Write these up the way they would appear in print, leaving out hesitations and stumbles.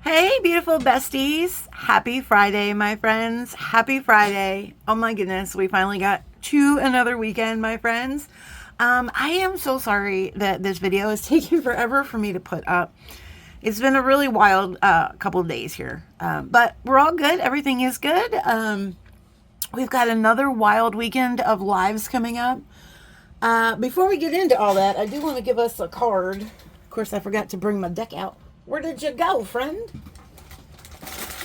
Hey, beautiful besties. Happy Friday, my friends. Happy Friday. Oh my goodness, we finally got to another weekend, my friends. I am so sorry that this video is taking forever for me to put up. It's been a really wild couple of days here, but we're all good. Everything is good. We've got another wild weekend of lives coming up. Before we get into all that, I do want to give us a card. Of course, I forgot to bring my deck out. Where did you go, friend?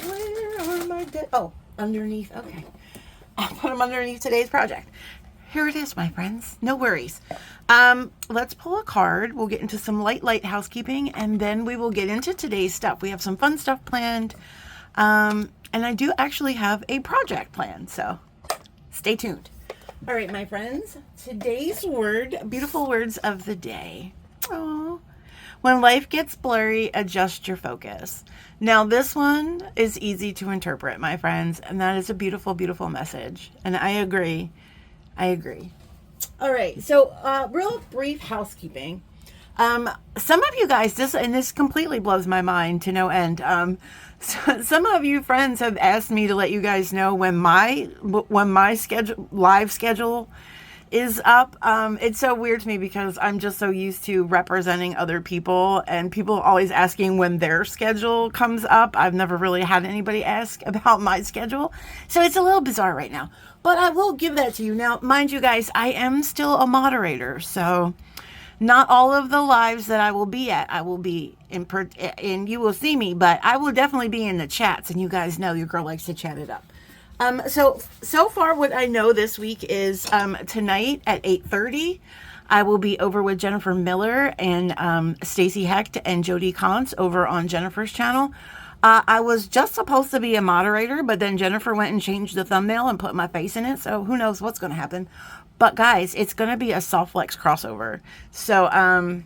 Where are my deck? Oh, underneath. Okay. I'll put them underneath today's project. Here it is, my friends. No worries. Let's pull a card. We'll get into some light housekeeping, and then we will get into today's stuff. We have some fun stuff planned. And I do actually have a project planned, so stay tuned. All right, my friends. Today's word, beautiful words of the day. Oh. When life gets blurry, adjust your focus. Now, this one is easy to interpret, my friends, and that is a beautiful, beautiful message. And I agree. All right, so real brief housekeeping. Some of you guys, this completely blows my mind to no end. Some of you friends have asked me to let you guys know when my live schedule is up. It's so weird to me because I'm just so used to representing other people, and people always asking when their schedule comes up. I've never really had anybody ask about my schedule, so it's a little bizarre right now, but I will give that to you. Now, mind you guys, I am still a moderator, so not all of the lives that I will be at, I will be in you will see me, but I will definitely be in the chats, and you guys know your girl likes to chat it up. So far what I know this week is tonight at 8:30 I will be over with Jennifer Miller and Stacey Hecht and Jodie Kantz over on Jennifer's channel. I was just supposed to be a moderator, but then Jennifer went and changed the thumbnail and put my face in it, so who knows what's going to happen. But guys, it's going to be a Softflex crossover. So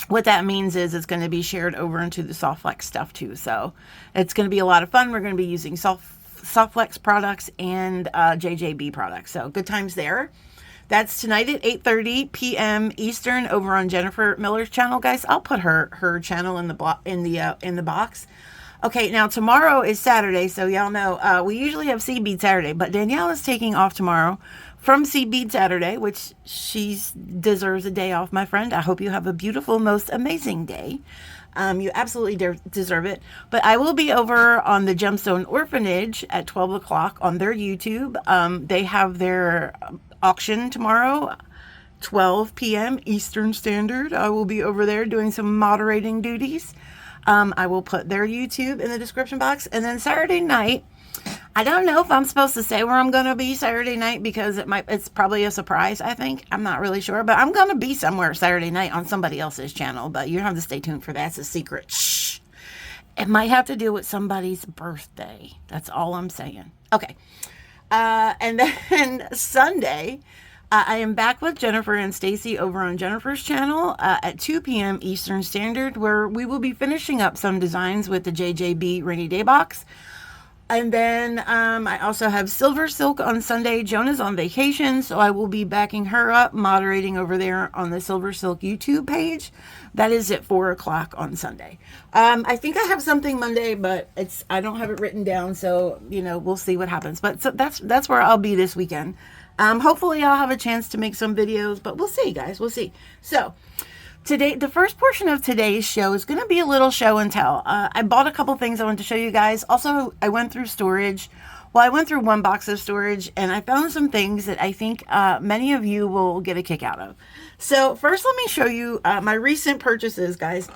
what that means is it's going to be shared over into the Softflex stuff too. So it's going to be a lot of fun. We're going to be using Softflex products and JJB products. So good times there. That's tonight at 8:30 p.m. Eastern over on Jennifer Miller's channel, guys. I'll put her channel in the box. Okay, now tomorrow is Saturday, so y'all know we usually have Seed Bead Saturday, but Danielle is taking off tomorrow from Seed Bead Saturday, which she deserves a day off, my friend. I hope you have a beautiful, most amazing day. You absolutely deserve it. But I will be over on the Gemstone Orphanage at 12 o'clock on their YouTube. They have their auction tomorrow, 12 p.m. Eastern Standard. I will be over there doing some moderating duties. I will put their YouTube in the description box. And then Saturday night, I don't know if I'm supposed to say where I'm going to be Saturday night because it's probably a surprise, I think. I'm not really sure, but I'm going to be somewhere Saturday night on somebody else's channel, but you don't have to stay tuned for that. It's a secret. Shh. It might have to do with somebody's birthday. That's all I'm saying. Okay. And then Sunday, I am back with Jennifer and Stacey over on Jennifer's channel at 2 p.m. Eastern Standard, where we will be finishing up some designs with the JJB Rainy Day Box. And then I also have Silver Silk on Sunday. Jonah's on vacation, so I will be backing her up, moderating over there on the Silver Silk YouTube page. That is at 4 o'clock on Sunday. I think I have something Monday, but I don't have it written down, so we'll see what happens. But so that's where I'll be this weekend. Hopefully I'll have a chance to make some videos, but we'll see, guys. We'll see. So today, the first portion of today's show is going to be a little show and tell. I bought a couple things I wanted to show you guys. Also, I went through storage. Well, I went through one box of storage, and I found some things that I think many of you will get a kick out of. So first, let me show you my recent purchases, guys.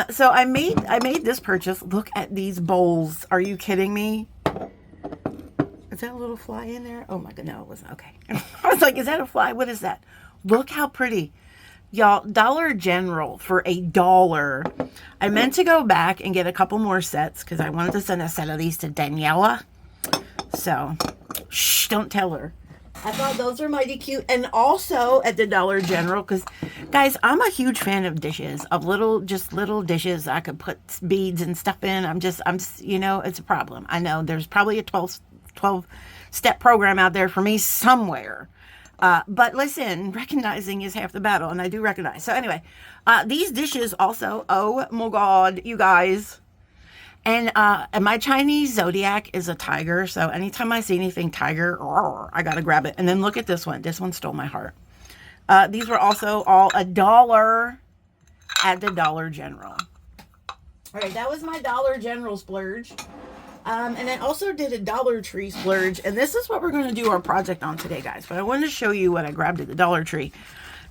So I made this purchase. Look at these bowls. Are you kidding me? Is that a little fly in there? Oh my god, no, it wasn't. Okay. I was like, is that a fly? What is that? Look how pretty. Y'all, Dollar General for $1. I meant to go back and get a couple more sets because I wanted to send a set of these to Daniela. So, shh, don't tell her. I thought those were mighty cute. And also at the Dollar General, because, guys, I'm a huge fan of dishes, of little dishes I could put beads and stuff in. I'm just, it's a problem. I know there's probably a 12-step program out there for me somewhere. But listen, recognizing is half the battle, and I do recognize. So anyway, these dishes also, oh my God, you guys, And my Chinese zodiac is a tiger. So anytime I see anything tiger, I got to grab it. And then look at this one. This one stole my heart. These were also all $1 at the Dollar General. All right, that was my Dollar General splurge. And I also did a Dollar Tree splurge. And this is what we're going to do our project on today, guys. But I wanted to show you what I grabbed at the Dollar Tree.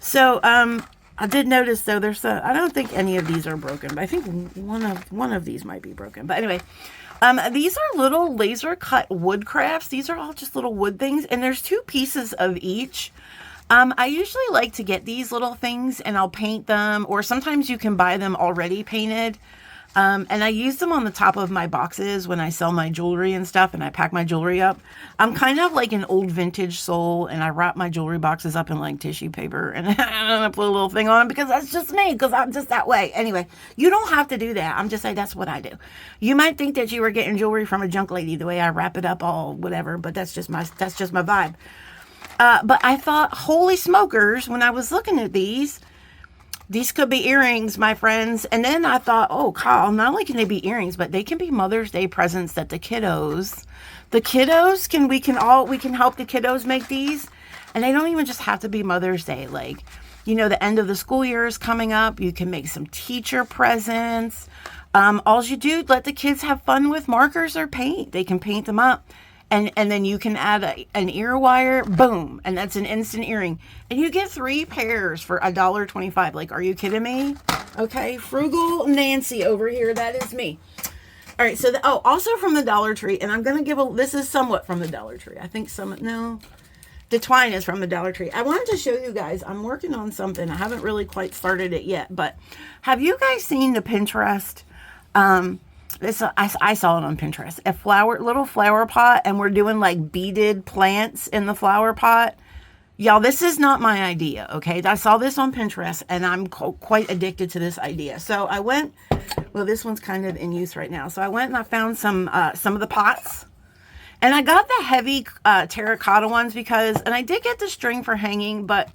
So I did notice, though, I don't think any of these are broken. But I think one of these might be broken. But anyway, these are little laser cut wood crafts. These are all just little wood things. And there's 2 pieces of each. I usually like to get these little things and I'll paint them. Or sometimes you can buy them already painted. And I use them on the top of my boxes when I sell my jewelry and stuff and I pack my jewelry up. I'm kind of like an old vintage soul and I wrap my jewelry boxes up in like tissue paper and I put a little thing on them because that's just me, because I'm just that way. Anyway, you don't have to do that. I'm just saying that's what I do. You might think that you were getting jewelry from a junk lady the way I wrap it up all whatever, but that's just my vibe. But I thought, holy smokers, when I was looking at these could be earrings, my friends. And then I thought, oh, Coll, not only can they be earrings, but they can be Mother's Day presents that we can help the kiddos make these. And they don't even just have to be Mother's Day. Like, you know, the end of the school year is coming up. You can make some teacher presents. All you do, let the kids have fun with markers or paint. They can paint them up. And then you can add an ear wire, boom, and that's an instant earring. And you get 3 pairs for $1.25. Like, are you kidding me? Okay, frugal Nancy over here, that is me. All right, so, also from the Dollar Tree, and I'm going to this is somewhat from the Dollar Tree. I think the twine is from the Dollar Tree. I wanted to show you guys, I'm working on something. I haven't really quite started it yet, but have you guys seen the Pinterest? I saw it on Pinterest. Little flower pot, and we're doing like beaded plants in the flower pot. Y'all, this is not my idea, okay? I saw this on Pinterest, and I'm quite addicted to this idea. So I went, this one's kind of in use right now. So I went and I found some of the pots. And I got the heavy terracotta ones and I did get the string for hanging, but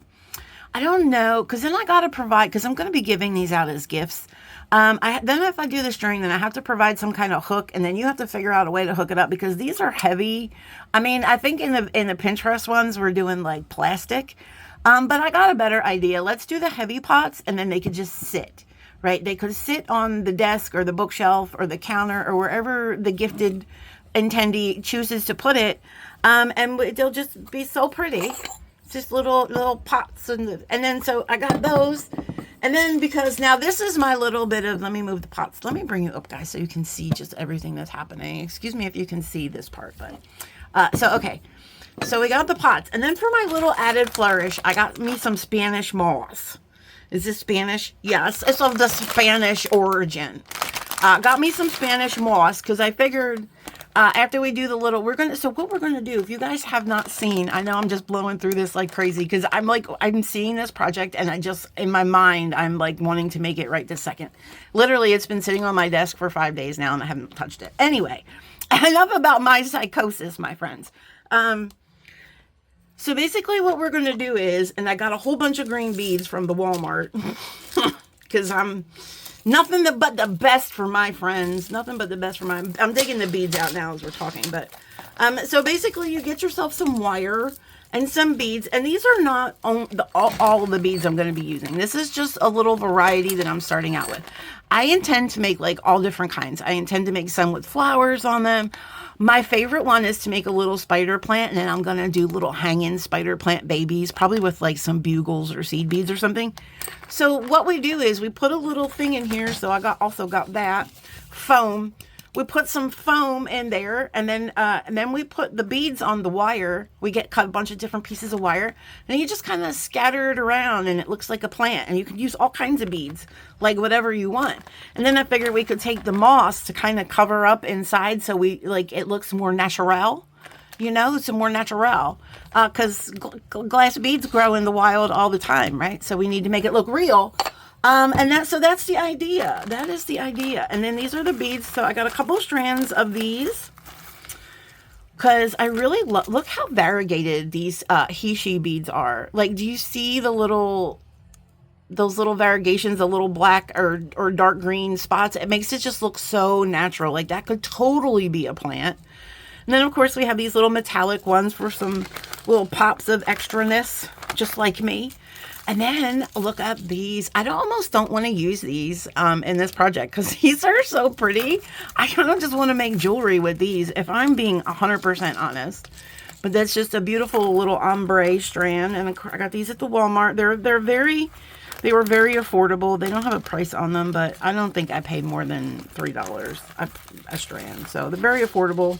I don't know, because then I got to provide, because I'm going to be giving these out as gifts. Then if I do the string, then I have to provide some kind of hook, and then you have to figure out a way to hook it up because these are heavy. I mean, I think in the Pinterest ones we're doing like plastic, but I got a better idea. Let's do the heavy pots, and then they could just sit, right? They could sit on the desk or the bookshelf or the counter or wherever the gifted intendee chooses to put it, and they'll just be so pretty. Just little pots, and then so I got those. And then because now this is my little bit of, let me move the pots. Let me bring you up, guys, so you can see just everything that's happening. Excuse me if you can see this part, but okay. So we got the pots, and then for my little added flourish, I got me some Spanish moss. Is this Spanish? Yes, it's of the Spanish origin. Got me some Spanish moss because I figured after we do the little, so what we're going to do, if you guys have not seen, I know I'm just blowing through this like crazy because I'm seeing this project and in my mind, I'm like wanting to make it right this second. Literally, it's been sitting on my desk for 5 days now and I haven't touched it. Anyway, enough about my psychosis, my friends. So basically what we're going to do is, and I got a whole bunch of green beads from the Walmart because I'm nothing but the best for my friends. Nothing but the best for I'm digging the beads out now as we're talking. But so basically you get yourself some wire and some beads. And these are not all the beads I'm going to be using. This is just a little variety that I'm starting out with. I intend to make like all different kinds. I intend to make some with flowers on them. My favorite one is to make a little spider plant, and then I'm going to do little hanging spider plant babies, probably with like some bugles or seed beads or something. So what we do is we put a little thing in here. So I also got that foam. We put some foam in there, and then we put the beads on the wire. We cut a bunch of different pieces of wire, and you just kind of scatter it around, and it looks like a plant. And you can use all kinds of beads, like whatever you want. And then I figured we could take the moss to kind of cover up inside, so it looks more natural. You know, it's more natural, because glass beads grow in the wild all the time, right? So we need to make it look real. So that's the idea. That is the idea. And then these are the beads. So I got a couple strands of these because I really look how variegated these he, she beads are. Like, do you see the little those little variegations, the little black or dark green spots. It makes it just look so natural. Like that could totally be a plant. And then of course we have these little metallic ones for some little pops of extraness, just like me. And then look at these. I almost don't want to use these in this project because these are so pretty. I kind of just want to make jewelry with these, if I'm being 100% honest. But that's just a beautiful little ombre strand, and I got these at the Walmart. They were very affordable. They don't have a price on them, but I don't think I paid more than $3 a strand. So they're very affordable.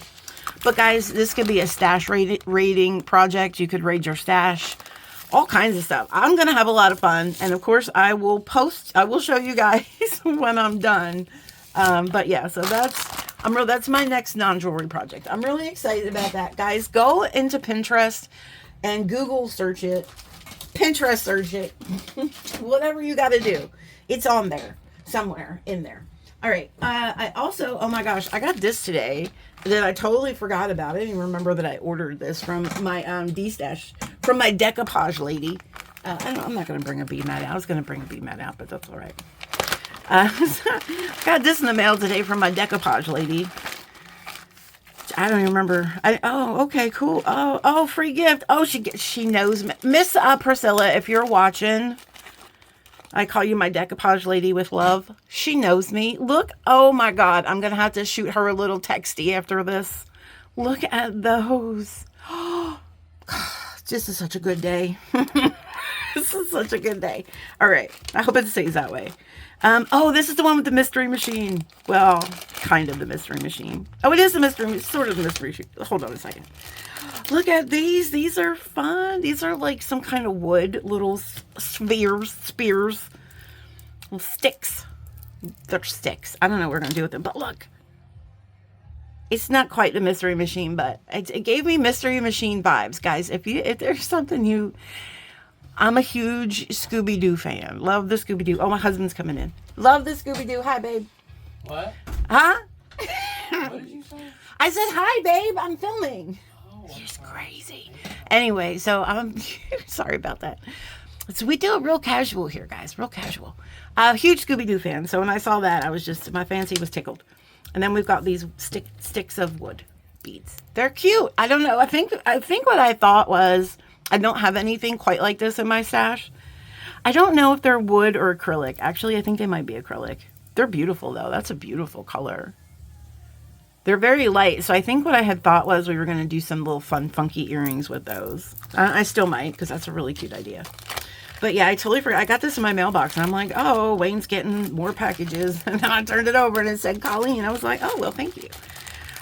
But guys, this could be a stash raiding project. You could raid your stash. All kinds of stuff. I'm going to have a lot of fun. And of course, I will show you guys when I'm done. But yeah, so that's my next non-jewelry project. I'm really excited about that. Guys, go into Pinterest and Google search it. Pinterest search it. Whatever you got to do. It's on there. Somewhere in there. All right. I also, oh my gosh, I got this today that I totally forgot about. I didn't even remember that I ordered this from my D-stash, from my decoupage lady. I'm not going to bring a bead mat out. I was going to bring a bead mat out, but that's all right. Got this in the mail today from my decoupage lady. I don't even remember. Oh, okay, cool. Oh, free gift. Oh, she knows me. Miss Priscilla, if you're watching, I call you my decoupage lady with love. She knows me. Look. Oh my God. I'm going to have to shoot her a little texty after this. Look at those. Oh, this is such a good day. This is such a good day. All right. I hope it stays that way. Oh, this is the one with the mystery machine. Well, kind of the mystery machine. Oh, it is the mystery, sort of the mystery machine. Hold on a second. Look at these. These are fun. These are like some kind of wood, little spears, little sticks. They're sticks. I don't know what we're going to do with them, but look. It's not quite the mystery machine, but it gave me mystery machine vibes, guys. If there's something I'm a huge Scooby-Doo fan. Love the Scooby-Doo. Oh, my husband's coming in. Love the Scooby-Doo. Hi, babe. What? Huh? What did you say? I said, hi, babe. I'm filming. Oh, She's crazy. Anyway, so I'm sorry about that. So we do it real casual here, guys. Real casual. Huge Scooby-Doo fan. So when I saw that, my fancy was tickled. And then we've got these sticks of wood beads. They're cute. I don't know. I think what I thought was, I don't have anything quite like this in my stash. I don't know if they're wood or acrylic. Actually, I think they might be acrylic. They're beautiful, though. That's a beautiful color. They're very light. So I think what I had thought was we were going to do some little fun, funky earrings with those. I still might, because that's a really cute idea. But yeah, I totally forgot. I got this in my mailbox, and I'm like, oh, Wayne's getting more packages. And then I turned it over, and it said Colleen. I was like, oh, well, thank you.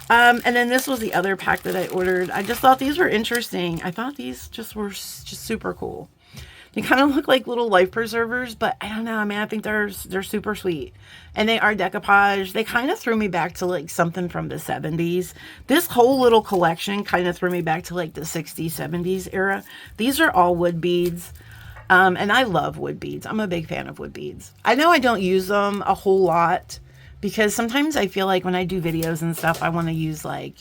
And then this was the other pack that I ordered. I just thought these were interesting. I thought these were just super cool. They kind of look like little life preservers, but I don't know. I mean, I think they're super sweet. And they are decoupage. They kind of threw me back to like something from the 70s. This whole little collection kind of threw me back to like the 60s, 70s era. These are all wood beads. And I love wood beads. I'm a big fan of wood beads. I know I don't use them a whole lot, because sometimes I feel like when I do videos and stuff, I want to use like,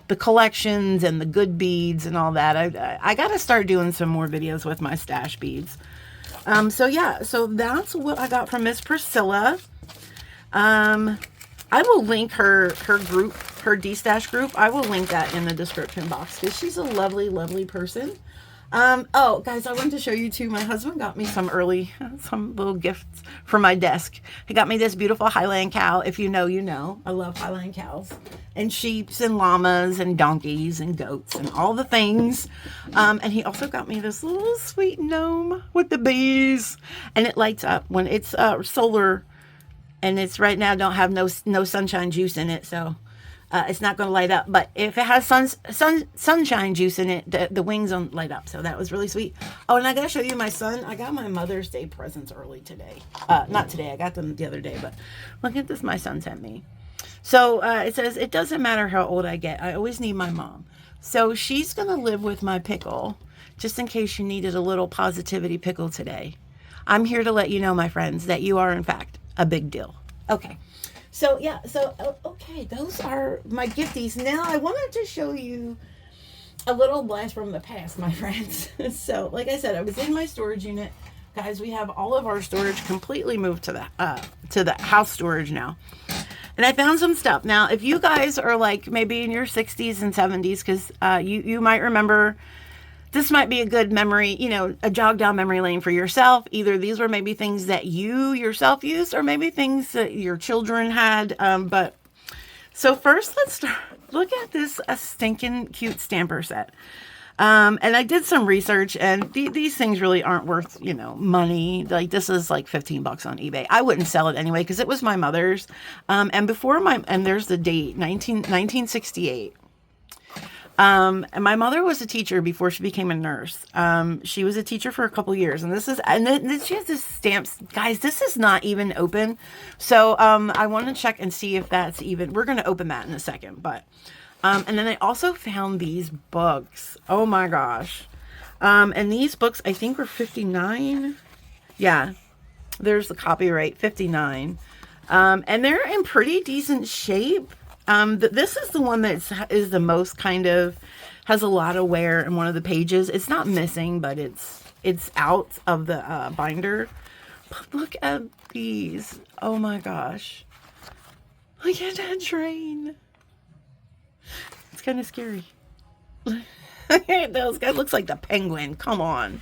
the collections and the good beads and all that. I got to start doing some more videos with my stash beads. So yeah, so that's what I got from Miss Priscilla. I will link her group, her D-Stash group. I will link that in the description box, because she's a lovely, lovely person. Oh, guys, I wanted to show you too. My husband got me some little gifts for my desk. He got me this beautiful Highland cow. If you know, you know. I love Highland cows. And sheeps and llamas and donkeys and goats and all the things. And he also got me this little sweet gnome with the bees. And it lights up when it's solar. And it's right now don't have no sunshine juice in it, so it's not going to light up. But if it has sunshine juice in it, the wings don't light up. So that was really sweet. Oh, and I got to show you my son. I got my Mother's Day presents early today. Not today. I got them the other day. But look at this my son sent me. So it says, it doesn't matter how old I get. I always need my mom. So she's going to live with my pickle, just in case you needed a little positivity pickle today. I'm here to let you know, my friends, that you are, in fact, a big deal. Okay. So, yeah. So, okay. Those are my gifties. Now, I wanted to show you a little blast from the past, my friends. So, like I said, I was in my storage unit Guys, we have all of our storage completely moved to the house storage now. And I found some stuff. Now, if you guys are like maybe in your 60s and 70s, because you might remember, this might be a good memory, you know, a jog down memory lane for yourself. Either these were maybe things that you yourself used, or maybe things that your children had. But so first, let's start. Look at this stinking cute stamper set. And I did some research, and these things really aren't worth, you know, money. Like, this is like $15 on eBay. I wouldn't sell it anyway, because it was my mother's. And there's the date, 1968. And my mother was a teacher before she became a nurse. She was a teacher for a couple years, and then she has this stamps. Guys, this is not even open. So, I want to check and see if that's even, we're going to open that in a second, but, and then I also found these books. Oh my gosh. And these books, I think were $59. Yeah. There's the copyright, $59. And they're in pretty decent shape. This is the one that is the most kind of, has a lot of wear in one of the pages. It's not missing, but it's out of the binder. But look at these. Oh my gosh. Look at that train. It's kind of scary. Those guys looks like the penguin. Come on.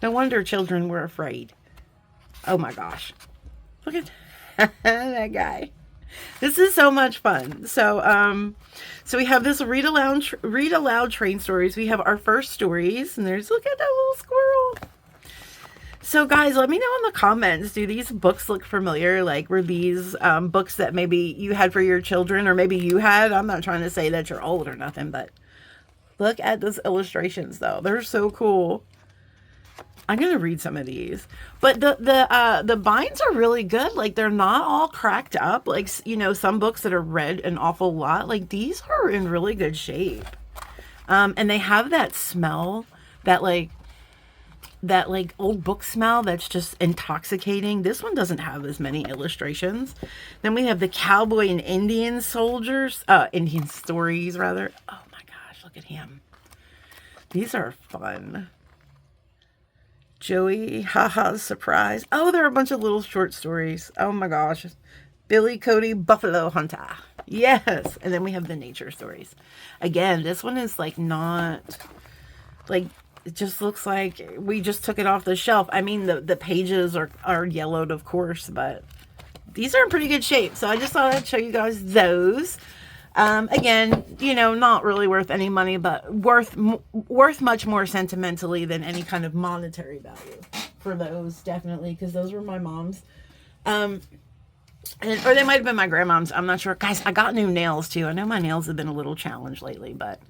No wonder children were afraid. Oh my gosh. Look at that guy. This is so much fun. So we have this read aloud train stories. We have our first stories, and look at that little squirrel. So guys, let me know in the comments, do these books look familiar? Like, were these books that maybe you had for your children, or maybe you had? I'm not trying to say that you're old or nothing, but look at those illustrations though. They're so cool. I'm going to read some of these, but the binds are really good. Like, they're not all cracked up. Like, you know, some books that are read an awful lot, like these are in really good shape. And they have that smell, that old book smell that's just intoxicating. This one doesn't have as many illustrations. Then we have the cowboy and Indian Indian stories rather. Oh my gosh, look at him. These are fun. Joey, haha, surprise. Oh, there are a bunch of little short stories. Oh my gosh. Billy Cody, Buffalo Hunter. Yes. And then we have the nature stories. Again, this one is like not, like, it just looks like we just took it off the shelf. I mean, the pages are yellowed, of course, but these are in pretty good shape. So I just thought I'd show you guys those. Again, you know, not really worth any money, but worth much more sentimentally than any kind of monetary value for those, definitely, because those were my mom's. Or they might have been my grandmom's. I'm not sure. Guys, I got new nails too. I know my nails have been a little challenged lately, but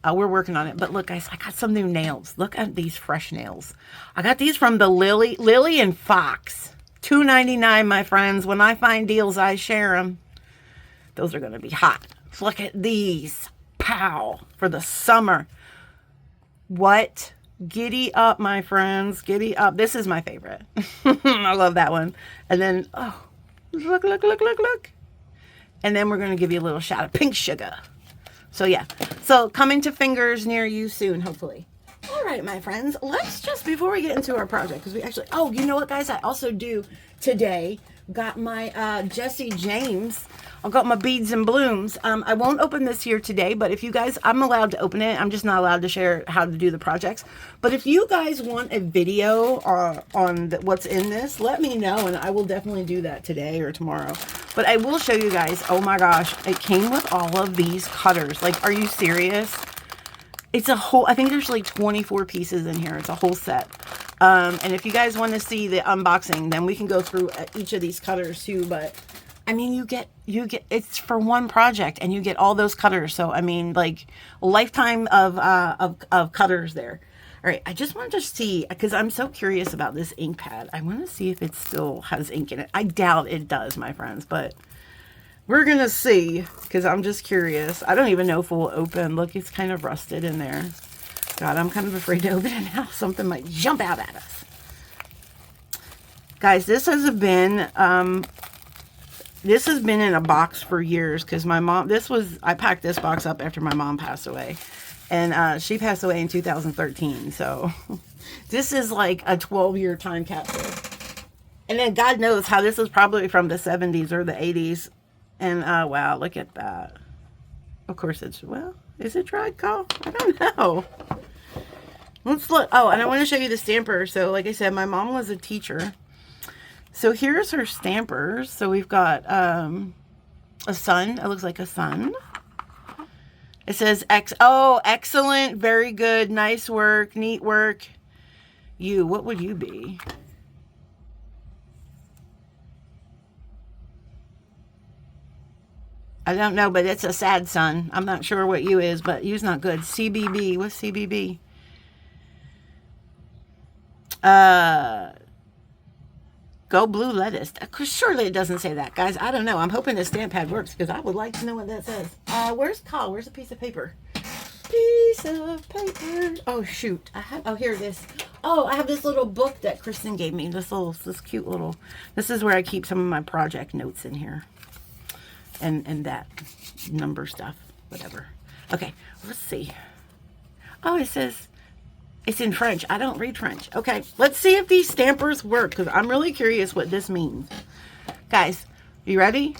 we're working on it. But look, guys, I got some new nails. Look at these fresh nails. I got these from the Lily and Fox. $2.99, my friends. When I find deals, I share them. Those are going to be hot. Look at these. Pow. For the summer. What? Giddy up, my friends. Giddy up. This is my favorite. I love that one. And then, oh, look. And then we're going to give you a little shot of pink sugar. So, yeah. So, coming to fingers near you soon, hopefully. All right, my friends. Let's just, before we get into our project, because we actually, oh, you know what, guys? I also do today got my Jesse James. I got my beads and blooms. I won't open this here today, but if you guys, I'm allowed to open it. I'm just not allowed to share how to do the projects. But if you guys want a video on what's in this, let me know, and I will definitely do that today or tomorrow. But I will show you guys. Oh my gosh, it came with all of these cutters. Like, are you serious? It's a whole, I think there's like 24 pieces in here. It's a whole set. And if you guys want to see the unboxing, then we can go through each of these cutters too. But I mean, you get, it's for one project and you get all those cutters. So, I mean, like a lifetime of cutters there. All right. I just wanted to see, because I'm so curious about this ink pad. I want to see if it still has ink in it. I doubt it does, my friends, but we're going to see, because I'm just curious. I don't even know if it will open. Look, it's kind of rusted in there. God, I'm kind of afraid to open it now. Something might jump out at us. Guys, this has been in a box for years, because my mom, I packed this box up after my mom passed away. And she passed away in 2013. So this is like a 12-year time capsule. And then God knows how this is probably from the 70s or the 80s. And wow, look at that. Of course it's, well, is it dried, Coll? I don't know. Let's look. Oh, and I want to show you the stamper. So like I said, my mom was a teacher. So here's her stampers. So we've got a sun. It looks like a sun. It says, oh, excellent, very good, nice work, neat work. You, what would you be? I don't know, but it's a sad sun. I'm not sure what you is, but you's not good. CBB, what's CBB? Go blue lettuce. Surely it doesn't say that, guys. I don't know. I'm hoping the stamp pad works because I would like to know what that says. Where's Coll? Where's a piece of paper? Piece of paper. Oh shoot. Oh, here it is. Oh, I have this little book that Kristen gave me. This cute little. This is where I keep some of my project notes in here, and that number stuff, whatever. Okay, let's see. Oh, it says. It's in French. I don't read French. Okay, let's see if these stampers work because I'm really curious what this means. Guys, you ready?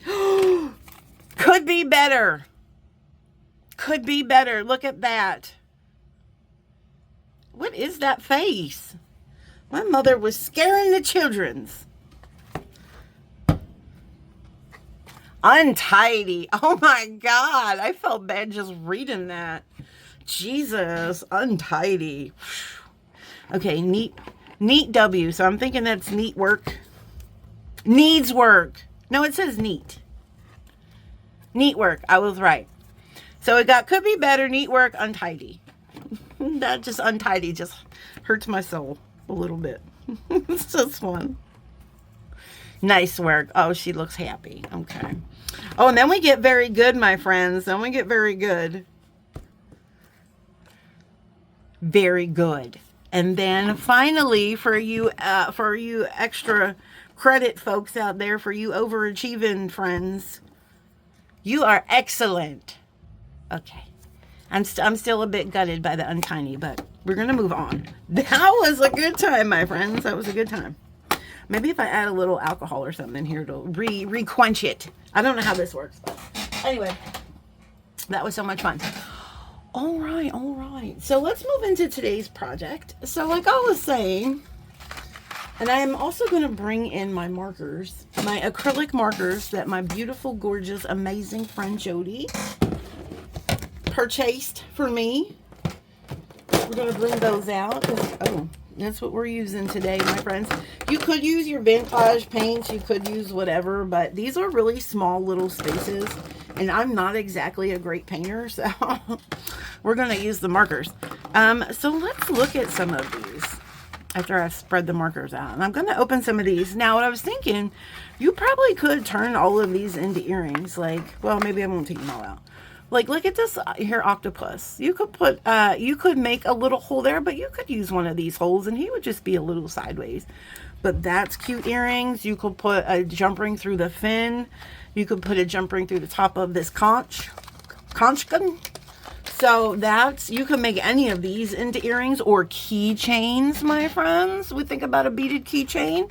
Could be better. Could be better. Look at that. What is that face? My mother was scaring the children's. Untidy. Oh my God. I felt bad just reading that. Jesus. Untidy. Okay. Neat W. So I'm thinking that's neat work. Needs work. No, it says neat. Neat work. I was right. So it got could be better, neat work, untidy. That just untidy just hurts my soul a little bit. It's just fun. Nice work. Oh, she looks happy. Okay. Oh, and then we get very good, my friends. Then we get very good. Very good. And then finally, for you extra credit folks out there, for you overachieving friends, you are excellent. Okay. I'm still a bit gutted by the untidy, but we're going to move on. That was a good time, my friends. That was a good time. Maybe if I add a little alcohol or something in here, it'll re-quench it. I don't know how this works, but anyway, that was so much fun. All right. So let's move into today's project. So like I was saying, and I am also going to bring in my markers, my acrylic markers that my beautiful, gorgeous, amazing friend Jody purchased for me. We're going to bring those out. Oh, that's what we're using today, my friends. You could use your vintage paints. You could use whatever, but these are really small little spaces. And I'm not exactly a great painter, so we're going to use the markers. So let's look at some of these after I've spread the markers out. And I'm going to open some of these. Now, what I was thinking, you probably could turn all of these into earrings. Like, well, maybe I won't take them all out. Like, look at this here octopus. You could put, you could make a little hole there, but you could use one of these holes and he would just be a little sideways. But that's cute earrings. You could put a jump ring through the fin. You could put a jump ring through the top of this conch. So that's, you can make any of these into earrings or keychains, my friends. We think about a beaded keychain.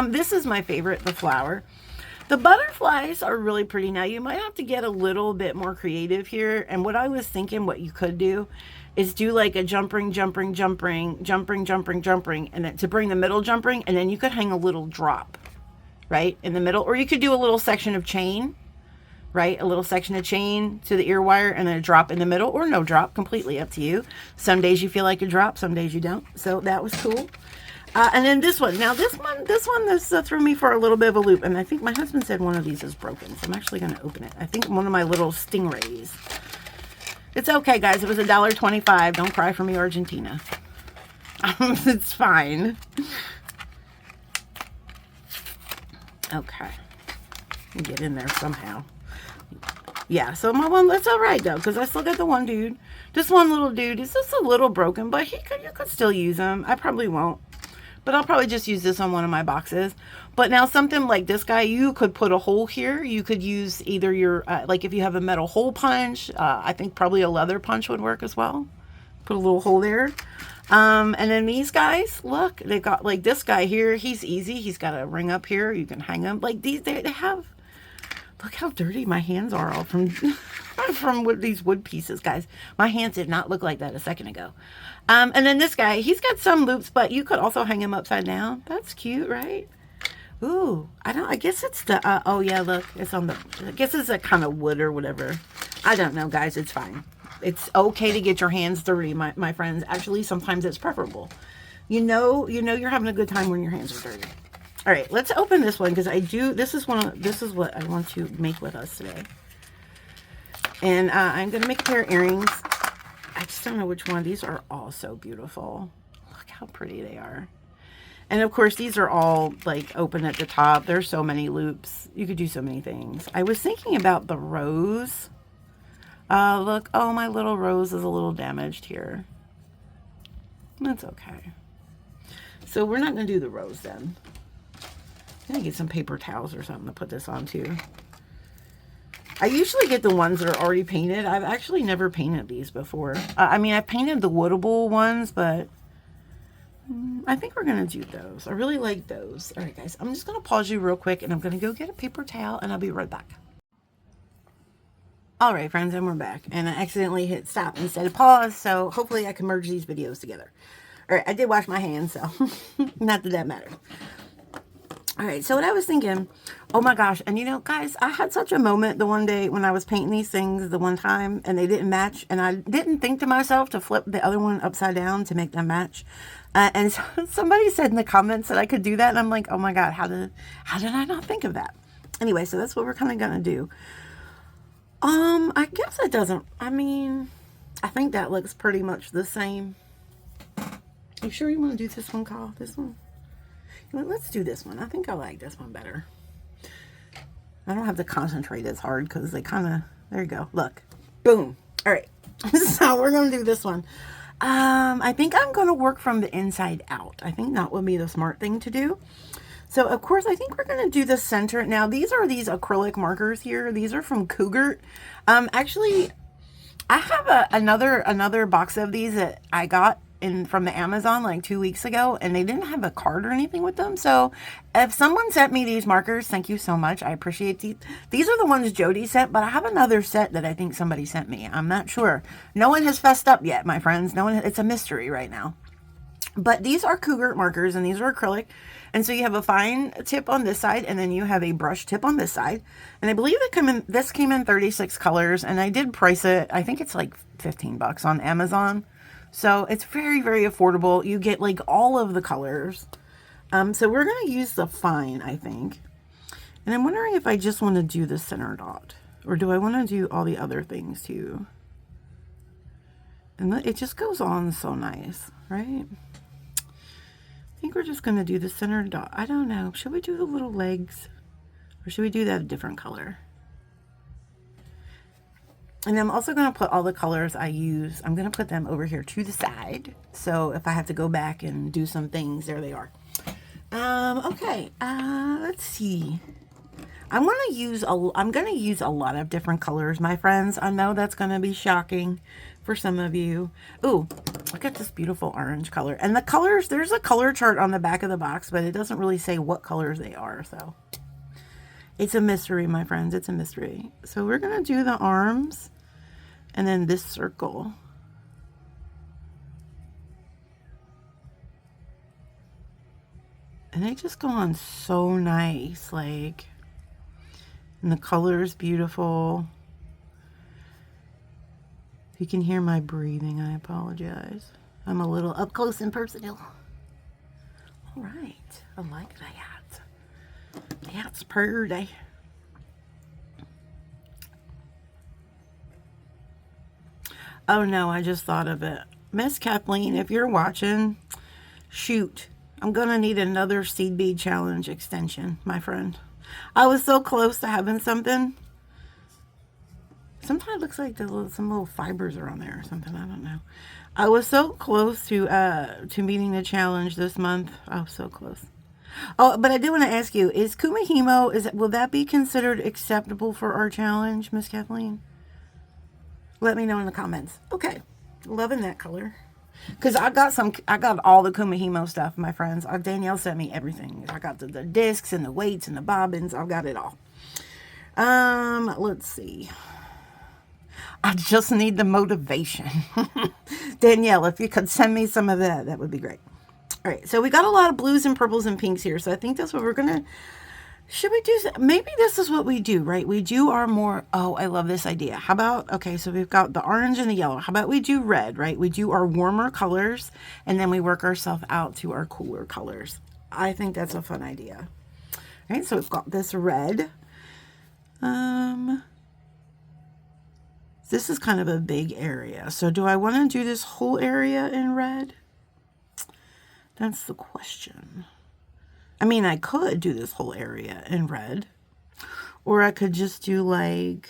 This is my favorite, the flower. The butterflies are really pretty. Now you might have to get a little bit more creative here. And what I was thinking, what you could do is do like a jump ring, and then to bring the middle jump ring, and then you could hang a little drop right in the middle, or you could do a little section of chain, right? A little section of chain to the ear wire and then a drop in the middle, or no drop, completely up to you. Some days you feel like a drop, some days you don't. So that was cool. And then this one. Now this threw me for a little bit of a loop, and I think my husband said one of these is broken, so I'm actually going to open it. I think one of my little stingrays. It's okay, guys. It was $1.25. Don't cry for me, Argentina. It's fine. Okay. Get in there somehow. Yeah, so my one, that's all right, though, because I still got the one dude. This one little dude is just a little broken, but you could still use him. I probably won't. but I'll probably just use this on one of my boxes. But now something like this guy, you could put a hole here. You could use either your, like if you have a metal hole punch, I think probably a leather punch would work as well. Put a little hole there. And then these guys, look, they got like this guy here. He's easy. He's got a ring up here. You can hang them. Like these, they have, look how dirty my hands are all from, from these wood pieces, guys. My hands did not look like that a second ago. And then this guy, he's got some loops, but you could also hang him upside down. That's cute, right? Ooh, I guess it's the, oh yeah, look, it's on the, I guess it's a kind of wood or whatever. I don't know, guys. It's fine. It's okay to get your hands dirty, my friends. Actually, sometimes it's preferable. You know you're having a good time when your hands are dirty. All right, let's open this one because this is what I want to make with us today. And I'm going to make a pair of earrings. I just don't know which one. These are all so beautiful. Look how pretty they are. And of course, these are all like open at the top. There's so many loops. You could do so many things. I was thinking about the rose. Look, oh, my little rose is a little damaged here. That's okay. So we're not going to do the rose then. I'm going to get some paper towels or something to put this on too. I usually get the ones that are already painted. I've actually never painted these before. I mean, I've painted the woodable ones, but I think we're going to do those. I really like those. All right, guys, I'm just going to pause you real quick, and I'm going to go get a paper towel, and I'll be right back. All right, friends, and we're back. And I accidentally hit stop instead of pause, so hopefully I can merge these videos together. All right, I did wash my hands, so not that that matters. All right, so what I was thinking, oh my gosh, and you know, guys, I had such a moment the one day when I was painting these things the one time, and they didn't match, and I didn't think to myself to flip the other one upside down to make them match. And so somebody said in the comments that I could do that, and I'm like, oh my God, how did I not think of that? Anyway, so that's what we're kind of gonna do. I guess it doesn't, I mean, I think that looks pretty much the same. You sure you want to do this one, Coll? This one? You know, let's do this one. I think I like this one better. I don't have to concentrate as hard because they kind of, there you go. Look, boom. All right. So we're going to do this one. I think I'm going to work from the inside out. I think that would be the smart thing to do. So, of course, I think we're going to do the center. Now, these are these acrylic markers here. These are from Cougar. Actually, I have another box of these that I got from the Amazon like 2 weeks ago, and they didn't have a card or anything with them. So, if someone sent me these markers, thank you so much. I appreciate these. These are the ones Jody sent, but I have another set that I think somebody sent me. I'm not sure. No one has fessed up yet, my friends. It's a mystery right now. But these are Cougar markers, and these are acrylic. And so you have a fine tip on this side, and then you have a brush tip on this side. And I believe this came in 36 colors, and I did price it. I think it's like 15 bucks on Amazon. So it's very, very affordable. You get like all of the colors. So we're going to use the fine, I think. And I'm wondering if I just want to do the center dot, or do I want to do all the other things too? And it just goes on so nice, right? I think we're just going to do the center dot. I don't know. Should we do the little legs? Or should we do that a different color? And I'm also going to put all the colors I use. I'm going to put them over here to the side. So if I have to go back and do some things, there they are. Okay. Let's see. I'm going to use a lot of different colors, my friends. I know that's going to be shocking for some of you. Ooh, look at this beautiful orange color. And the colors, there's a color chart on the back of the box, but it doesn't really say what colors they are. So it's a mystery, my friends. It's a mystery. So we're going to do the arms and then this circle. And they just go on so nice, like, and the color is beautiful. If you can hear my breathing, I apologize. I'm a little up close and personal. All right, I like that. That's pretty. Oh no, I just thought of it. Miss Kathleen, if you're watching, shoot. I'm going to need another seed bead challenge extension, my friend. I was so close to having something. Sometimes it looks like some little fibers are on there or something. I don't know. I was so close to meeting the challenge this month. I was so close. Oh, but I do want to ask you, is Kumahimo, will that be considered acceptable for our challenge, Miss Kathleen? Let me know in the comments. Okay. Loving that color. Because I got all the Kumahimo stuff, my friends. Danielle sent me everything. I got the discs and the weights and the bobbins. I've got it all. Let's see. I just need the motivation. Danielle, if you could send me some of that, that would be great. All right, so we got a lot of blues and purples and pinks here, so I think that's what we're gonna. Should we do? Maybe this is what we do, right? We do our more. Oh, I love this idea. How about, okay, so we've got the orange and the yellow. How about we do red, right? We do our warmer colors, and then we work ourselves out to our cooler colors. I think that's a fun idea. All right, so we've got this red. This is kind of a big area. So do I want to do this whole area in red? That's the question. I mean, I could do this whole area in red. Or I could just do like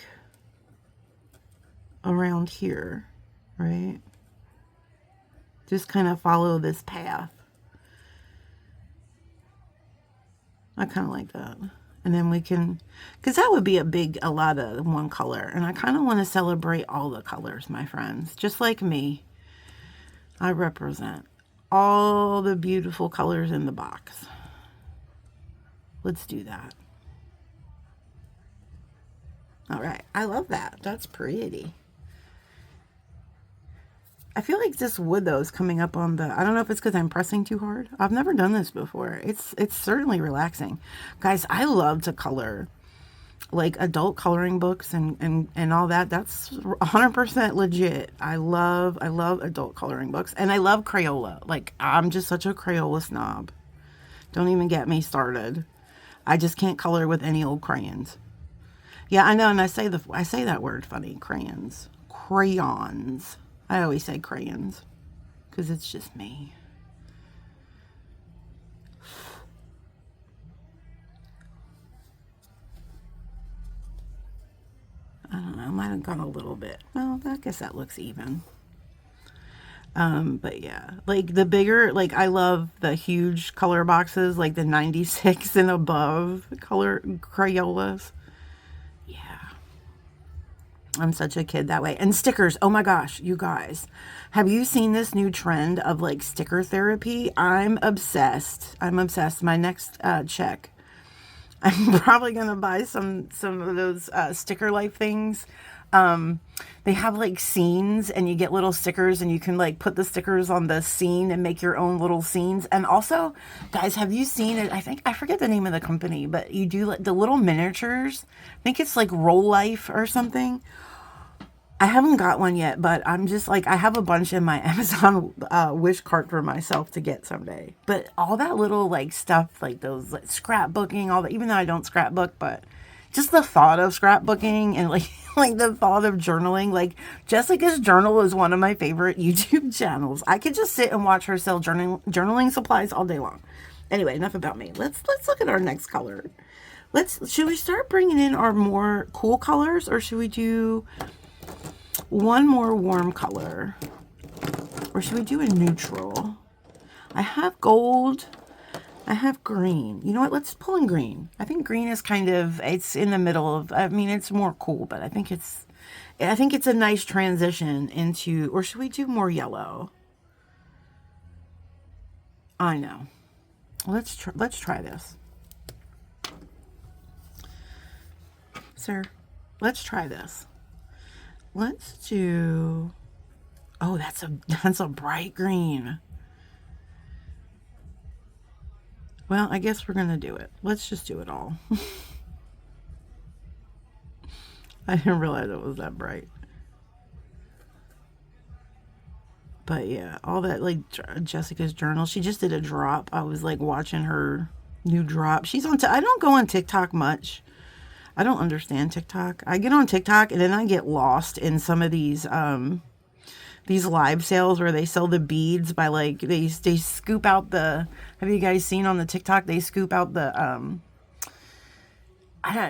around here, right? Just kind of follow this path. I kind of like that. And then we can, because that would be a lot of one color. And I kind of want to celebrate all the colors, my friends. Just like me, I represent all the beautiful colors in the box. Let's do that. All right. I love that. That's pretty. I feel like this wood, though, is coming up on the... I don't know if it's because I'm pressing too hard. I've never done this before. It's certainly relaxing. Guys, I love to color, like adult coloring books and all that. That's 100% legit. I love adult coloring books. And I love Crayola. Like, I'm just such a Crayola snob. Don't even get me started. I just can't color with any old crayons. Yeah, I know, and I say that word funny. Crayons. Crayons. I always say crayons because it's just me. I don't know. I might have gone a little bit. Well, I guess that looks even. But yeah, like the bigger, like I love the huge color boxes, like the 96 and above color Crayolas. I'm such a kid that way. And stickers. Oh my gosh, you guys. Have you seen this new trend of like sticker therapy? I'm obsessed. I'm obsessed. My next check, I'm probably going to buy some of those sticker life things. They have like scenes and you get little stickers and you can like put the stickers on the scene and make your own little scenes. And also, guys, have you seen it? I forget the name of the company, but you do like the little miniatures. I think it's like Roll Life or something. I haven't got one yet, but I'm just like, I have a bunch in my Amazon wish cart for myself to get someday. But all that little like stuff, like those like, scrapbooking, all that, even though I don't scrapbook, but just the thought of scrapbooking and like the thought of journaling, like Jessica's Journal is one of my favorite YouTube channels. I could just sit and watch her sell journaling supplies all day long. Anyway, enough about me. Let's look at our next color. Should we start bringing in our more cool colors, or should we do one more warm color, or should we do a neutral? I have gold. I have green. You know what? Let's pull in green. I think green is kind of, it's in the middle of, I mean, it's more cool, but I think it's a nice transition into, or should we do more yellow? I know. Let's try this. Sir, let's try this. Let's do, oh, that's a bright green. Well, I guess we're going to do it. Let's just do it all. I didn't realize it was that bright. But yeah, all that, like Jessica's Journal. She just did a drop. I was like watching her new drop. She's on, I don't go on TikTok much. I don't understand TikTok. I get on TikTok and then I get lost in some of these live sales where they sell the beads by like, they scoop out the, have you guys seen on the TikTok? They scoop out the,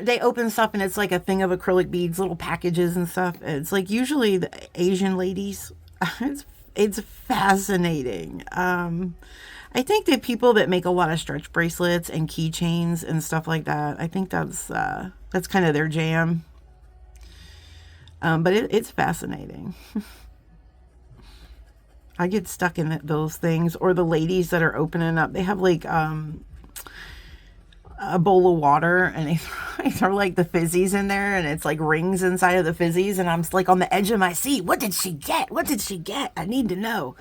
they open stuff and it's like a thing of acrylic beads, little packages and stuff. It's like usually the Asian ladies. It's fascinating. I think that people that make a lot of stretch bracelets and keychains and stuff like that, I think that's kind of their jam. But it's fascinating. I get stuck in those things. Or the ladies that are opening up, they have like a bowl of water and they throw like the fizzies in there and it's like rings inside of the fizzies and I'm like on the edge of my seat. What did she get? What did she get? I need to know.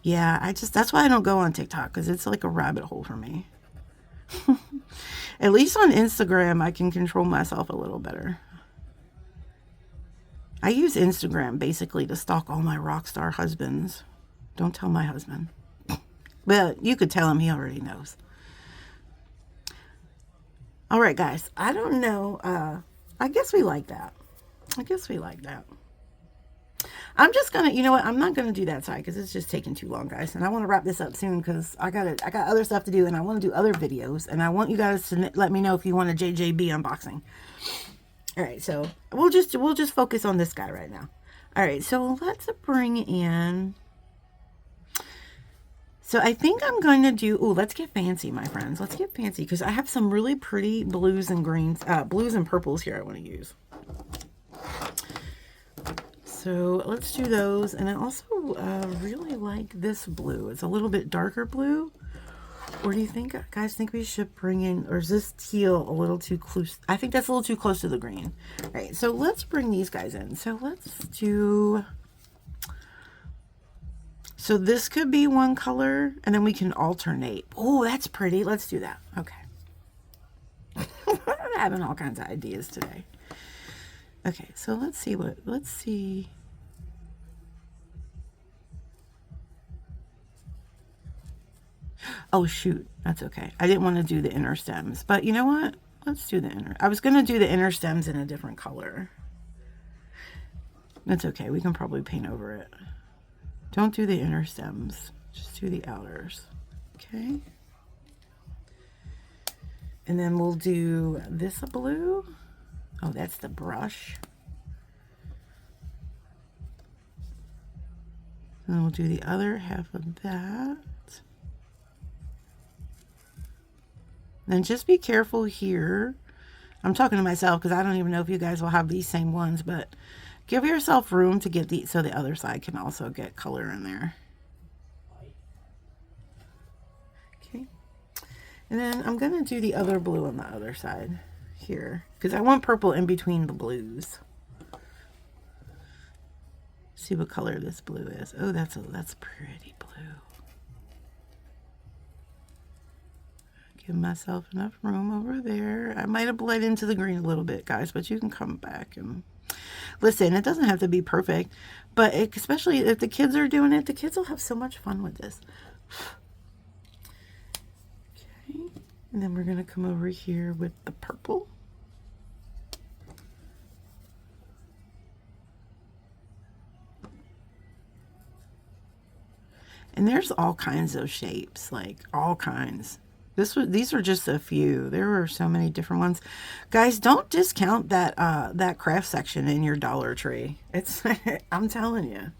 Yeah, that's why I don't go on TikTok, because it's like a rabbit hole for me. At least on Instagram, I can control myself a little better. I use Instagram basically to stalk all my rock star husbands. Don't tell my husband. But you could tell him, he already knows. All right, guys. I don't know. I guess we like that. I'm just gonna, you know what? I'm not gonna do that side because it's just taking too long, guys. And I want to wrap this up soon because I got other stuff to do and I want to do other videos. And I want you guys to let me know if you want a JJB unboxing. All right, so we'll just focus on this guy right now. All right, so let's bring in. So I think I'm going to do, let's get fancy, my friends. Let's get fancy because I have some really pretty blues and greens, blues and purples here I want to use. So let's do those. And I also really like this blue. It's a little bit darker blue. Or do you think, guys, think we should bring in, or is this teal a little too close? I think that's a little too close to the green. All right, so let's bring these guys in. So let's do, so this could be one color, and then we can alternate. Oh, that's pretty. Let's do that. Okay. I'm having all kinds of ideas today. Okay, so let's see. Oh, shoot. That's okay. I didn't want to do the inner stems, but you know what? Let's do the inner. I was going to do the inner stems in a different color. That's okay. We can probably paint over it. Don't do the inner stems. Just do the outers. Okay. And then we'll do this blue. Oh, that's the brush. And then we'll do the other half of that. Then just be careful here. I'm talking to myself because I don't even know if you guys will have these same ones, but give yourself room to get the, so the other side can also get color in there. Okay. And then I'm going to do the other blue on the other side here because I want purple in between the blues. See what color this blue is. Oh, that's pretty blue. Give myself enough room over there. I might have bled into the green a little bit, guys, but you can come back and listen. It doesn't have to be perfect, but especially if the kids are doing it, the kids will have so much fun with this. Okay, and then we're gonna come over here with the purple. And there's all kinds of shapes, like all kinds. These are just a few. There were so many different ones. Guys, don't discount that that craft section in your Dollar Tree. It's I'm telling you,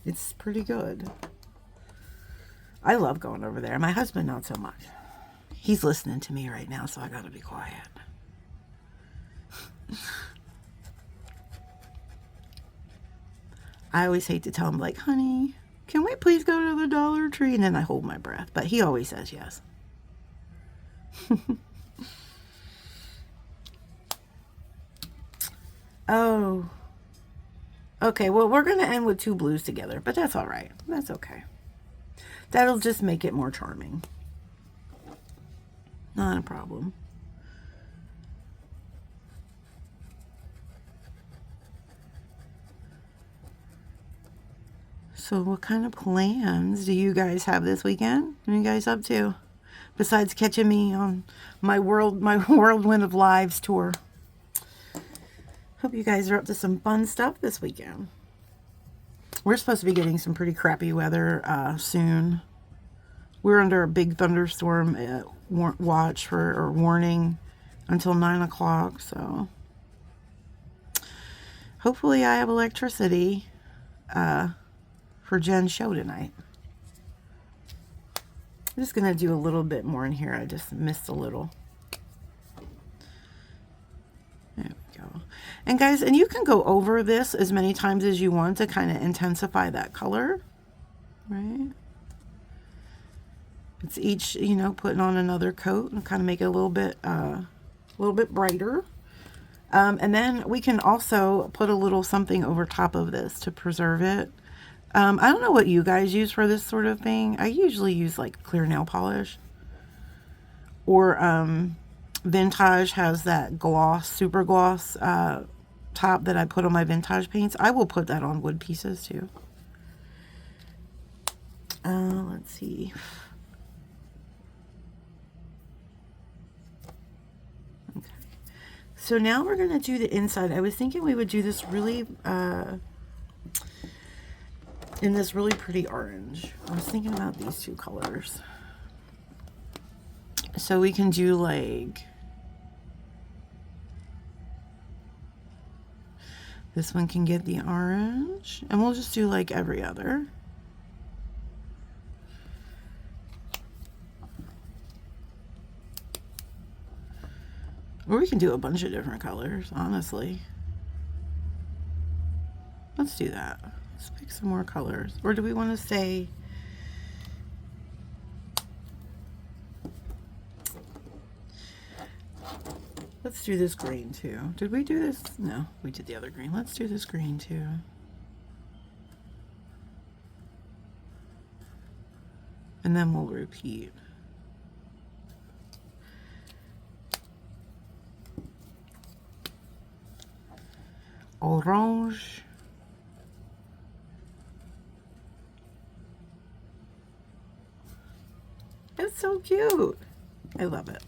it's pretty good. I love going over there. My husband not so much. He's listening to me right now, so I gotta be quiet. I always hate to tell him, like, honey, can we please go to the Dollar Tree? And then I hold my breath, but he always says yes. Oh, okay. Well, we're going to end with two blues together, but that's all right. That's okay. That'll just make it more charming. Not a problem. So what kind of plans do you guys have this weekend? What are you guys up to? Besides catching me on my whirlwind of lives tour. Hope you guys are up to some fun stuff this weekend. We're supposed to be getting some pretty crappy weather soon. We're under a big thunderstorm watch or warning. until 9 o'clock, so hopefully I have electricity for Jen's show tonight. I'm just going to do a little bit more in here. I just missed a little. There we go. And guys, and you can go over this as many times as you want to kind of intensify that color, right? It's each, you know, putting on another coat and kind of make it a little bit brighter. And then we can also put a little something over top of this to preserve it. I don't know what you guys use for this sort of thing. I usually use like clear nail polish. Or Vintage has that gloss, super gloss top that I put on my Vintage paints. I will put that on wood pieces too. Let's see. Okay. So now we're going to do the inside. I was thinking we would do this really... in this really pretty orange. I was thinking about these two colors. So we can do like... this one can get the orange. And we'll just do like every other. Or we can do a bunch of different colors, honestly. Let's do that. Let's pick some more colors. Or do we want to say... let's do this green too. Did we do this? No, we did the other green. Let's do this green too. And then we'll repeat. Orange. It's so cute. I love it.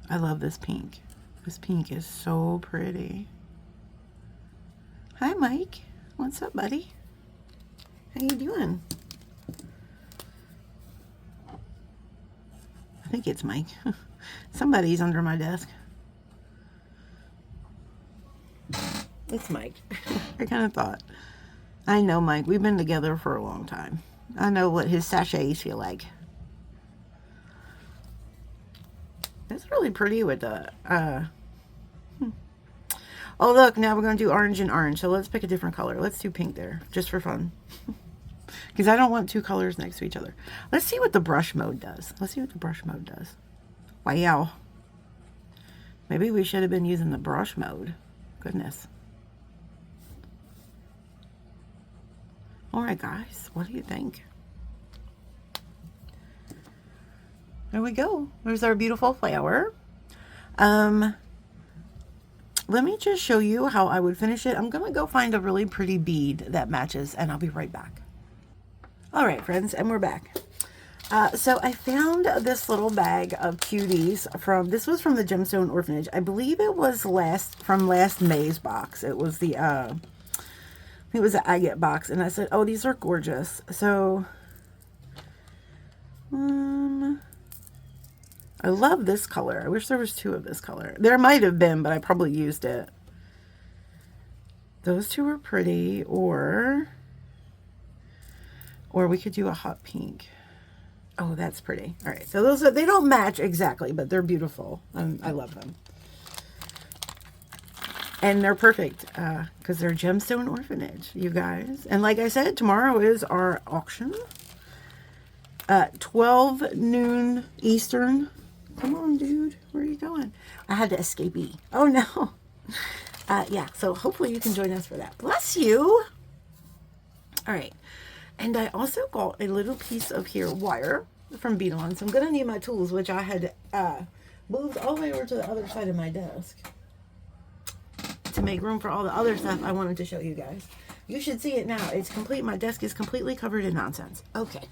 I love this pink. This pink is so pretty. Hi, Mike. What's up, buddy? How you doing? I think it's Mike. Somebody's under my desk. It's Mike. I kind of thought. I know Mike. We've been together for a long time. I know what his sachets feel like. It's really pretty with the... Oh, look. Now we're going to do orange and orange. So let's pick a different color. Let's do pink there. Just for fun. Because I don't want two colors next to each other. Let's see what the brush mode does. Let's see what the brush mode does. Wow. Maybe we should have been using the brush mode. Goodness. All right, guys. What do you think? There we go. There's our beautiful flower. Let me just show you how I would finish it. I'm going to go find a really pretty bead that matches, and I'll be right back. All right, friends, and we're back. So I found this little bag of cuties from, this was from the Gemstone Orphanage. I believe it was from last May's box. It was the, it was an agate box, and I said, oh, these are gorgeous. So, I love this color. I wish there was two of this color. There might have been, but I probably used it. Those two are pretty, or we could do a hot pink. Oh, that's pretty. All right, so those are, they don't match exactly, but they're beautiful. I love them. And they're perfect because they're Gemstone Orphanage, you guys. And like I said, tomorrow is our auction. 12 noon Eastern. Come on, dude. Where are you going? I had to escapee. Oh, no. Yeah, so hopefully you can join us for that. Bless you. All right. And I also got a little piece of wire from Beading. So I'm going to need my tools, which I had moved all the way over to the other side of my desk to make room for all the other stuff I wanted to show you guys. You should see it now. It's complete. My desk is completely covered in nonsense. Okay.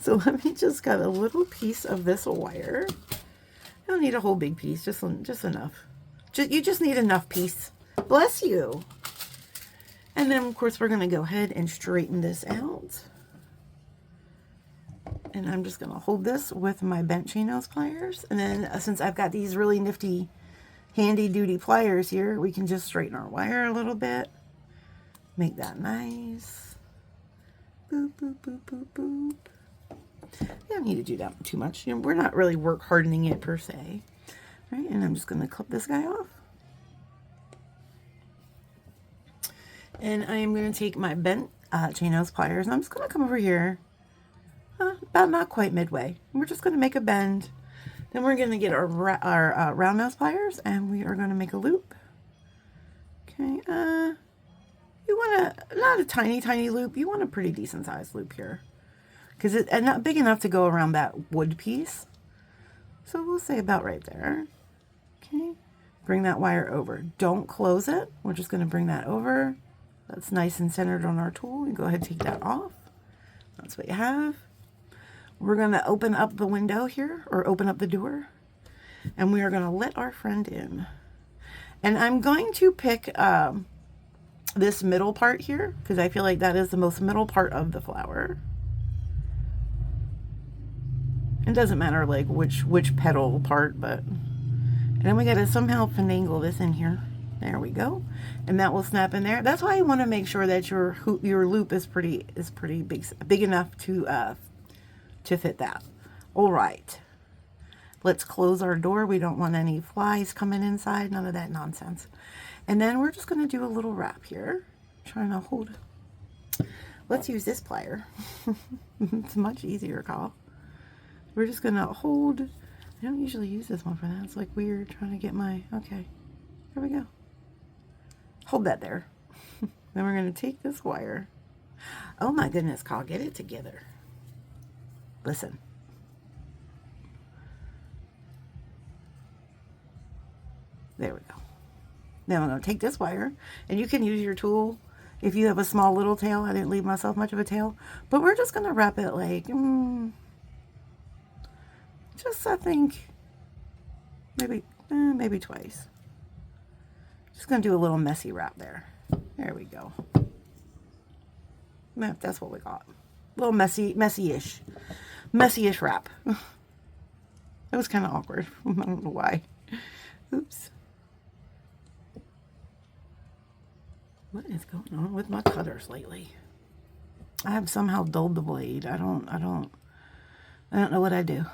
So let me just cut a little piece of this wire. I don't need a whole big piece, just enough. You just need enough piece. Bless you. And then, of course, we're going to go ahead and straighten this out. And I'm just going to hold this with my bent chain nose pliers. And then since I've got these really nifty handy duty pliers here, we can just straighten our wire a little bit. Make that nice. Boop, boop, boop, boop, boop. You don't need to do that too much. You know, we're not really work hardening it per se. Right, and I'm just going to clip this guy off. And I am going to take my bent chain nose pliers, and I'm just going to come over here, about not quite midway. We're just going to make a bend. Then we're going to get our round nose pliers, and we are going to make a loop. Okay, you want not a tiny, tiny loop. You want a pretty decent sized loop here, because it's not big enough to go around that wood piece. So we'll say about right there. Okay, bring that wire over. Don't close it. We're just going to bring that over. That's nice and centered on our tool. You go ahead and take that off. That's what you have. We're going to open up the window here, or open up the door, and we are going to let our friend in. And I'm going to pick this middle part here, because I feel like that is the most middle part of the flower. It doesn't matter like which petal part, but and then we got to somehow finagle this in here. There we go, and that will snap in there. That's why I want to make sure that your loop is pretty big enough to fit that. All right, let's close our door. We don't want any flies coming inside. None of that nonsense. And then we're just going to do a little wrap here. Trying to hold. Let's use this plier. It's much easier, Coll. We're just going to hold. I don't usually use this one for that. It's like weird trying to get my, okay, here we go. Hold that there. Then we're going to take this wire. Oh my goodness, Coll, get it together. Listen. There we go. Now I'm going to take this wire, and you can use your tool if you have a small little tail. I didn't leave myself much of a tail, but we're just going to wrap it like, just I think maybe twice. Just going to do a little messy wrap there. There we go. That's what we got. A little messy-ish wrap. That was kind of awkward. I don't know why. Oops. What is going on with my cutters lately? I have somehow dulled the blade. I don't know what I do.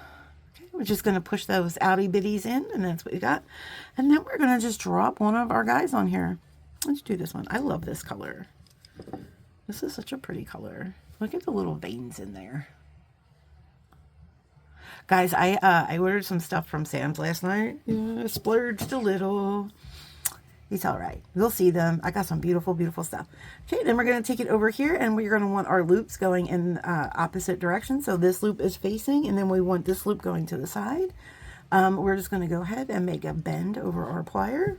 Okay, we're just going to push those outy bitties in, and that's what we got. And then we're going to just drop one of our guys on here. Let's do this one. I love this color. This is such a pretty color. Look at the little veins in there. Guys, I ordered some stuff from Sam's last night. Yeah, splurged a little. It's all right. We'll see them. I got some beautiful, beautiful stuff. Okay, then we're going to take it over here, and we're going to want our loops going in opposite directions. So this loop is facing, and then we want this loop going to the side. We're just going to go ahead and make a bend over our plier.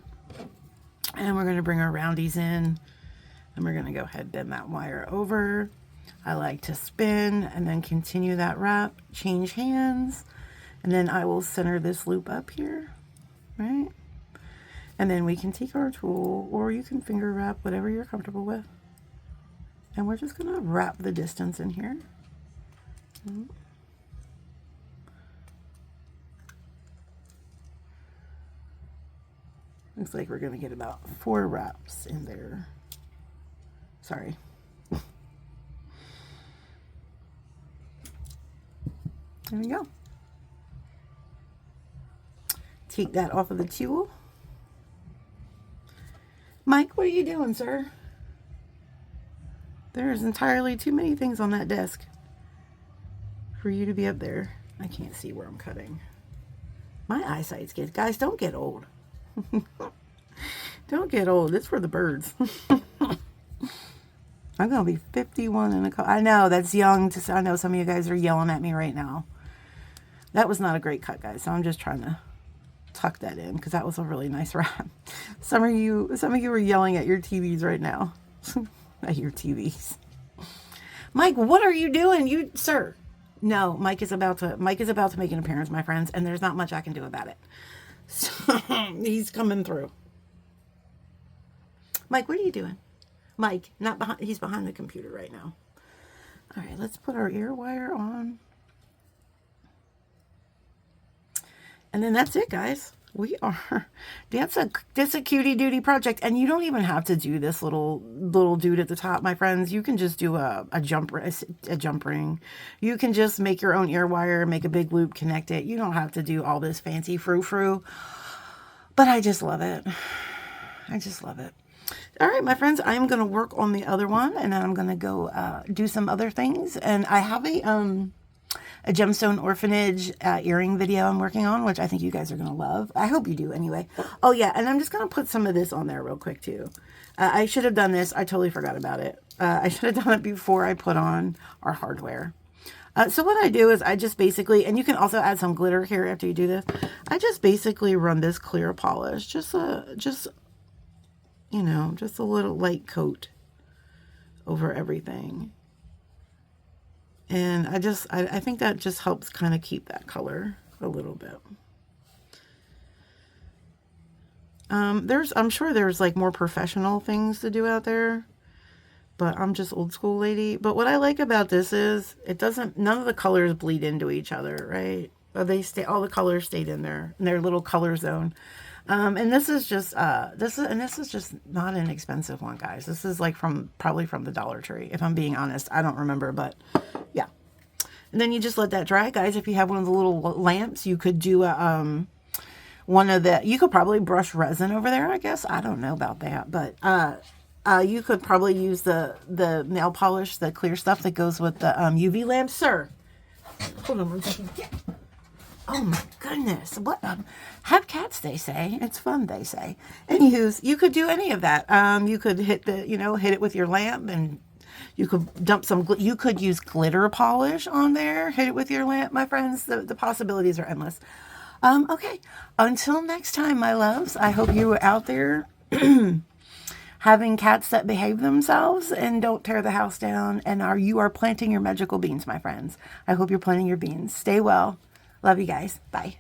And we're going to bring our roundies in, and we're going to go ahead and bend that wire over. I like to spin and then continue that wrap, change hands, and then I will center this loop up here, right? And then we can take our tool, or you can finger wrap, whatever you're comfortable with. And we're just going to wrap the distance in here. Looks like we're going to get about 4 wraps in there. Sorry. There we go. Take that off of the tool. Mike, what are you doing, sir? There's entirely too many things on that desk for you to be up there. I can't see where I'm cutting. My eyesight's good. Guys, don't get old. Don't get old. It's for the birds. I'm going to be 51 in a couple. I know, that's young. I know some of you guys are yelling at me right now. That was not a great cut, guys. So I'm just trying to tuck that in because that was a really nice wrap. Some of you are yelling at your TVs right now. At your TVs. Mike, what are you doing? Sir. No, Mike is about to make an appearance, my friends, and there's not much I can do about it. So he's coming through. Mike, what are you doing? Mike, he's behind the computer right now. All right, let's put our ear wire on. And then that's it, guys. We are, that's a cutie duty project. And you don't even have to do this little dude at the top, my friends. You can just do a jump ring. You can just make your own ear wire, make a big loop, connect it. You don't have to do all this fancy frou-frou. But I just love it. I just love it. All right, my friends, I'm going to work on the other one, and then I'm going to go do some other things. And I have a gemstone orphanage earring video I'm working on, which I think you guys are going to love. I hope you do anyway. Oh, yeah, and I'm just going to put some of this on there real quick, too. I should have done this. I totally forgot about it. I should have done it before I put on our hardware. So what I do is I just basically, and you can also add some glitter here after you do this. I just basically run this clear polish, just you know, just a little light coat over everything. And I think that just helps kind of keep that color a little bit. I'm sure there's like more professional things to do out there, but I'm just old school lady. But what I like about this is none of the colors bleed into each other, right? All the colors stayed in their little color zone. And this is just this is just not an expensive one, guys. This is like probably from the Dollar Tree, if I'm being honest. I don't remember, but yeah. And then you just let that dry, guys. If you have one of the little lamps, you could do you could probably brush resin over there, I guess. I don't know about that, but you could probably use the nail polish, the clear stuff that goes with the UV lamp, sir. Hold on one second. Oh my goodness. What? Have cats, they say. It's fun, they say. Anywho's, you could do any of that. You could hit it with your lamp, and you could dump you could use glitter polish on there, hit it with your lamp, my friends. The possibilities are endless. Okay. Until next time, my loves, I hope you are out there having cats that behave themselves and don't tear the house down, and you are planting your magical beans, my friends. I hope you're planting your beans. Stay well. Love you guys. Bye.